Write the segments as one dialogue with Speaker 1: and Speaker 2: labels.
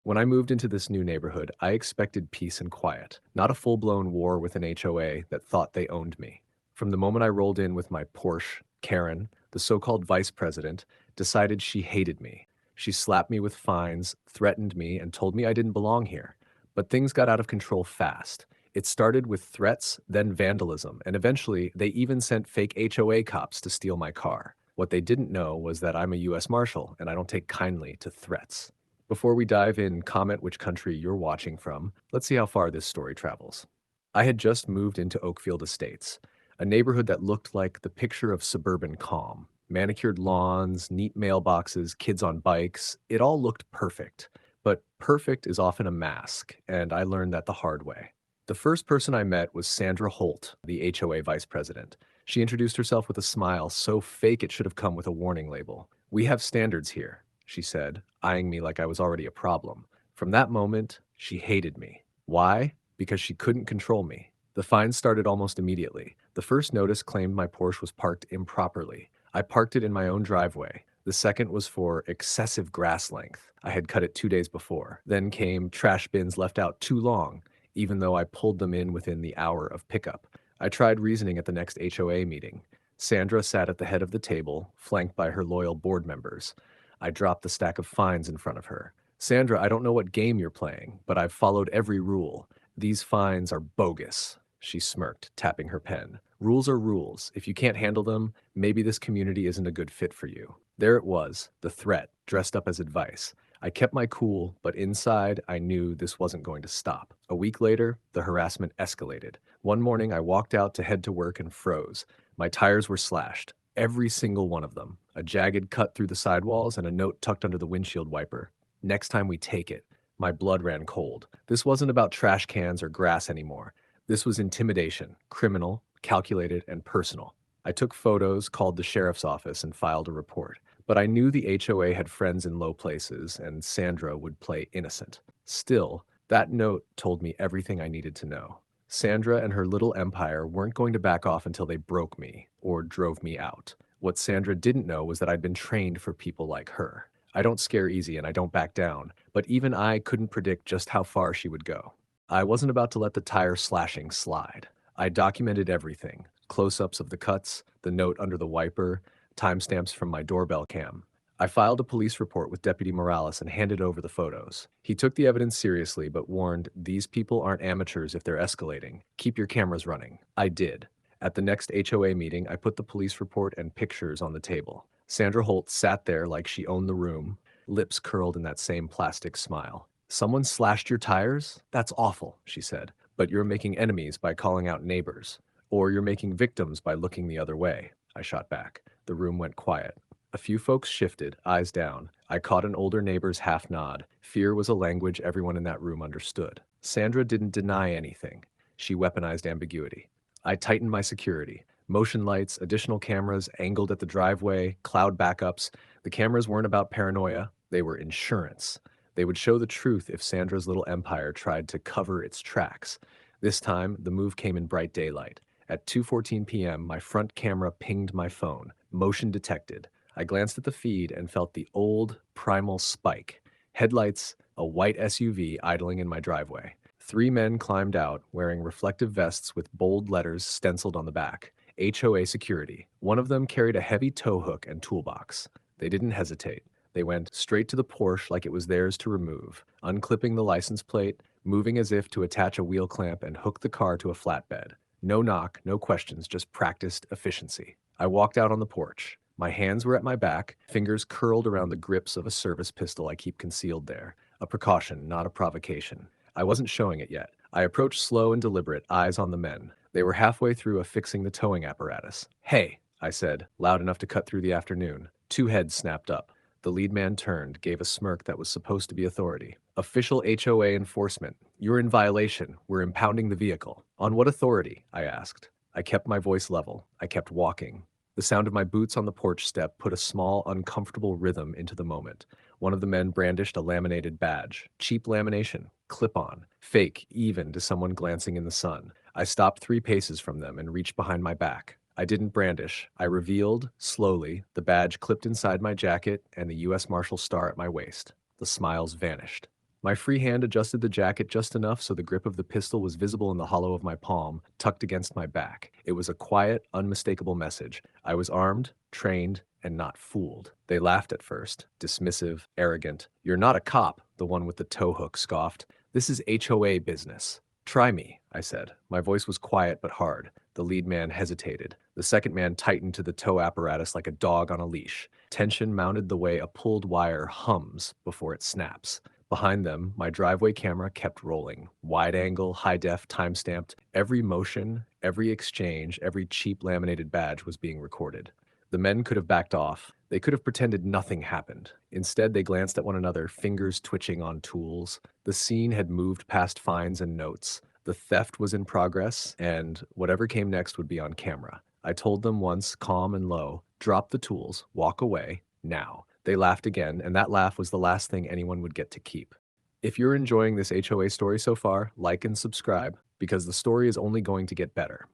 Speaker 1: When I moved into this new neighborhood, I expected peace and quiet, not a full-blown war with an HOA that thought they owned me. From the moment I rolled in with my Porsche, Karen, the so-called vice president, decided she hated me. She slapped me with fines, threatened me, and told me I didn't belong here. But things got out of control fast. It started with threats, then vandalism, and eventually they even sent fake HOA cops to steal my car. What they didn't know was that I'm a US Marshal and I don't take kindly to threats. Before we dive in, comment which country you're watching from. Let's see how far this story travels. I had just moved into Oakfield Estates, a neighborhood that looked like the picture of suburban calm. Manicured lawns, neat mailboxes, kids on bikes, it all looked perfect. But perfect is often a mask, and I learned that the hard way. The first person I met was Sandra Holt, the HOA vice president. She introduced herself with a smile so fake it should have come with a warning label. "We have standards here," she said, eyeing me like I was already a problem. From that moment, she hated me. Why? Because she couldn't control me. The fines started almost immediately. The first notice claimed my Porsche was parked improperly. I parked it in my own driveway. The second was for excessive grass length. I had cut it 2 days before. Then came trash bins left out too long, even though I pulled them in within the hour of pickup. I tried reasoning at the next HOA meeting. Sandra sat at the head of the table, flanked by her loyal board members. I dropped the stack of fines in front of her. "Sandra, I don't know what game you're playing, but I've followed every rule. These fines are bogus." She smirked, tapping her pen. "Rules are rules. If you can't handle them, maybe this community isn't a good fit for you." There it was, the threat, dressed up as advice. I kept my cool, but inside, I knew this wasn't going to stop. A week later, the harassment escalated. One morning, I walked out to head to work and froze. My tires were slashed, every single one of them. A jagged cut through the sidewalls and a note tucked under the windshield wiper. "Next time we take it." My blood ran cold. This wasn't about trash cans or grass anymore. This was intimidation, criminal, calculated, and personal. I took photos, called the sheriff's office, and filed a report. But I knew the HOA had friends in low places, and Sandra would play innocent. Still, that note told me everything I needed to know. Sandra and her little empire weren't going to back off until they broke me or drove me out. What Sandra didn't know was that I'd been trained for people like her. I don't scare easy and I don't back down, but even I couldn't predict just how far she would go. I wasn't about to let the tire slashing slide. I documented everything, close-ups of the cuts, the note under the wiper, timestamps from my doorbell cam. I filed a police report with Deputy Morales and handed over the photos. He took the evidence seriously, but warned, "These people aren't amateurs if they're escalating. Keep your cameras running." I did. At the next HOA meeting, I put the police report and pictures on the table. Sandra Holt sat there like she owned the room, lips curled in that same plastic smile. "Someone slashed your tires? That's awful," she said. "But you're making enemies by calling out neighbors. Or you're making victims by looking the other way." I shot back. The room went quiet. A few folks shifted, eyes down. I caught an older neighbor's half nod. Fear was a language everyone in that room understood. Sandra didn't deny anything. She weaponized ambiguity. I tightened my security. Motion lights, additional cameras angled at the driveway, cloud backups. The cameras weren't about paranoia. They were insurance. They would show the truth if Sandra's little empire tried to cover its tracks. This time, the move came in bright daylight. At 2:14 p.m., my front camera pinged my phone. Motion detected. I glanced at the feed and felt the old, primal spike. Headlights, a white SUV idling in my driveway. 3 men climbed out, wearing reflective vests with bold letters stenciled on the back. HOA security. One of them carried a heavy tow hook and toolbox. They didn't hesitate. They went straight to the Porsche like it was theirs to remove, unclipping the license plate, moving as if to attach a wheel clamp and hook the car to a flatbed. No knock, no questions, just practiced efficiency. I walked out on the porch. My hands were at my back, fingers curled around the grips of a service pistol I keep concealed there. A precaution, not a provocation. I wasn't showing it yet. I approached slow and deliberate, eyes on the men. They were halfway through affixing the towing apparatus. "Hey," I said, loud enough to cut through the afternoon. 2 heads snapped up. The lead man turned, gave a smirk that was supposed to be authority. "Official HOA enforcement. You're in violation. We're impounding the vehicle." "On what authority?" I asked. I kept my voice level. I kept walking. The sound of my boots on the porch step put a small, uncomfortable rhythm into the moment. One of the men brandished a laminated badge. Cheap lamination. Clip-on. Fake, even to someone glancing in the sun. I stopped 3 paces from them and reached behind my back. I didn't brandish. I revealed, slowly, the badge clipped inside my jacket and the US Marshal star at my waist. The smiles vanished. My free hand adjusted the jacket just enough so the grip of the pistol was visible in the hollow of my palm, tucked against my back. It was a quiet, unmistakable message. I was armed, trained, and not fooled. They laughed at first, dismissive, arrogant. "You're not a cop," the one with the tow hook scoffed. "This is HOA business." "Try me," I said. My voice was quiet but hard. The lead man hesitated. The second man tightened to the tow apparatus like a dog on a leash. Tension mounted the way a pulled wire hums before it snaps. Behind them, my driveway camera kept rolling. Wide angle, high def, time stamped. Every motion, every exchange, every cheap laminated badge was being recorded. The men could have backed off. They could have pretended nothing happened. Instead, they glanced at one another, fingers twitching on tools. The scene had moved past fines and notes. The theft was in progress, and whatever came next would be on camera. I told them once, calm and low, "Drop the tools, walk away, now." They laughed again, and that laugh was the last thing anyone would get to keep. If you're enjoying this HOA story so far, like and subscribe, because the story is only going to get better.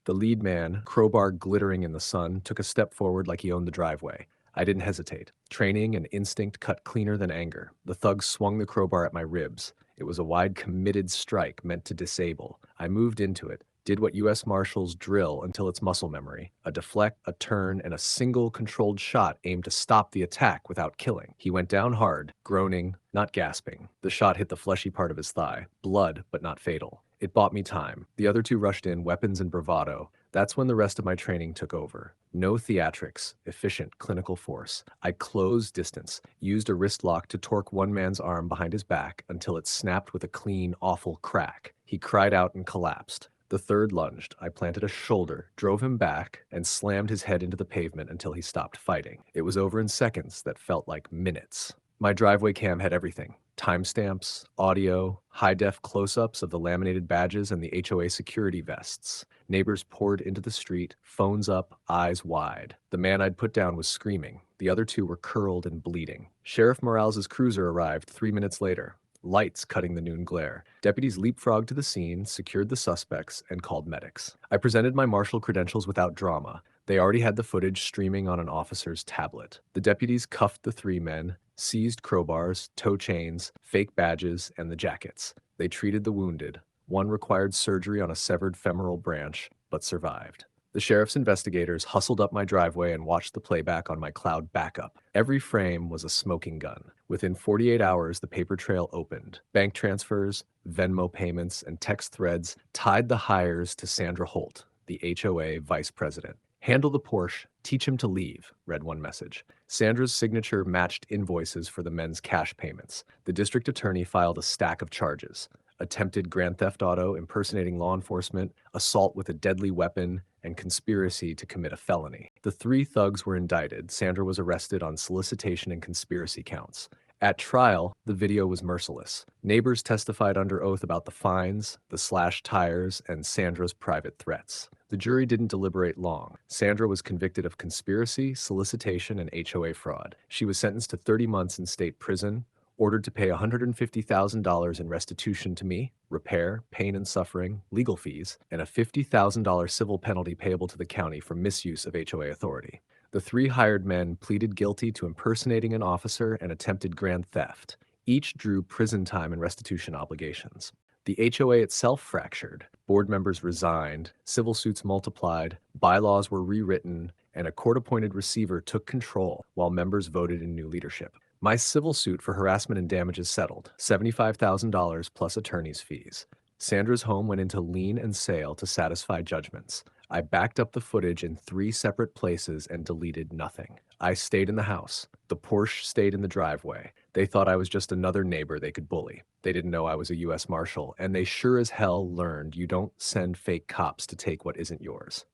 Speaker 1: The lead man, crowbar glittering in the sun, took a step forward like he owned the driveway. I didn't hesitate. Training and instinct cut cleaner than anger. The thug swung the crowbar at my ribs. It was a wide, committed strike meant to disable. I moved into it, did what U.S. Marshals drill until it's muscle memory. A deflect, a turn, and a single controlled shot aimed to stop the attack without killing. He went down hard, groaning, not gasping. The shot hit the fleshy part of his thigh. Blood, but not fatal. It bought me time. The other two rushed in, weapons and bravado. That's when the rest of my training took over. No theatrics, efficient clinical force. I closed distance, used a wrist lock to torque one man's arm behind his back until it snapped with a clean, awful crack. He cried out and collapsed. The third lunged. I planted a shoulder, drove him back, and slammed his head into the pavement until he stopped fighting. It was over in seconds that felt like minutes. My driveway cam had everything. Timestamps, audio, high-def close-ups of the laminated badges and the HOA security vests. Neighbors poured into the street, phones up, eyes wide. The man I'd put down was screaming. The other two were curled and bleeding. Sheriff Morales' cruiser arrived 3 minutes later, lights cutting the noon glare. Deputies leapfrogged to the scene, secured the suspects, and called medics. I presented my Marshal credentials without drama. They already had the footage streaming on an officer's tablet. The deputies cuffed the three men, seized crowbars, tow chains, fake badges, and the jackets. They treated the wounded. One required surgery on a severed femoral branch, but survived. The sheriff's investigators hustled up my driveway and watched the playback on my cloud backup. Every frame was a smoking gun. Within 48 hours, the paper trail opened. Bank transfers, Venmo payments, and text threads tied the hires to Sandra Holt, the HOA vice president. "Handle the Porsche, teach him to leave," read one message. Sandra's signature matched invoices for the men's cash payments. The district attorney filed a stack of charges: attempted grand theft auto, impersonating law enforcement, assault with a deadly weapon, and conspiracy to commit a felony. The three thugs were indicted. Sandra was arrested on solicitation and conspiracy counts. At trial, the video was merciless. Neighbors testified under oath about the fines, the slashed tires, and Sandra's private threats. The jury didn't deliberate long. Sandra was convicted of conspiracy, solicitation, and HOA fraud. She was sentenced to 30 months in state prison, ordered to pay $150,000 in restitution to me, repair, pain and suffering, legal fees, and a $50,000 civil penalty payable to the county for misuse of HOA authority. The three hired men pleaded guilty to impersonating an officer and attempted grand theft. Each drew prison time and restitution obligations. The HOA itself fractured. Board members resigned, civil suits multiplied, bylaws were rewritten, and a court-appointed receiver took control while members voted in new leadership. My civil suit for harassment and damages settled, $75,000 plus attorney's fees. Sandra's home went into lien and sale to satisfy judgments. I backed up the footage in 3 separate places and deleted nothing. I stayed in the house. The Porsche stayed in the driveway. They thought I was just another neighbor they could bully. They didn't know I was a U.S. Marshal, and they sure as hell learned you don't send fake cops to take what isn't yours.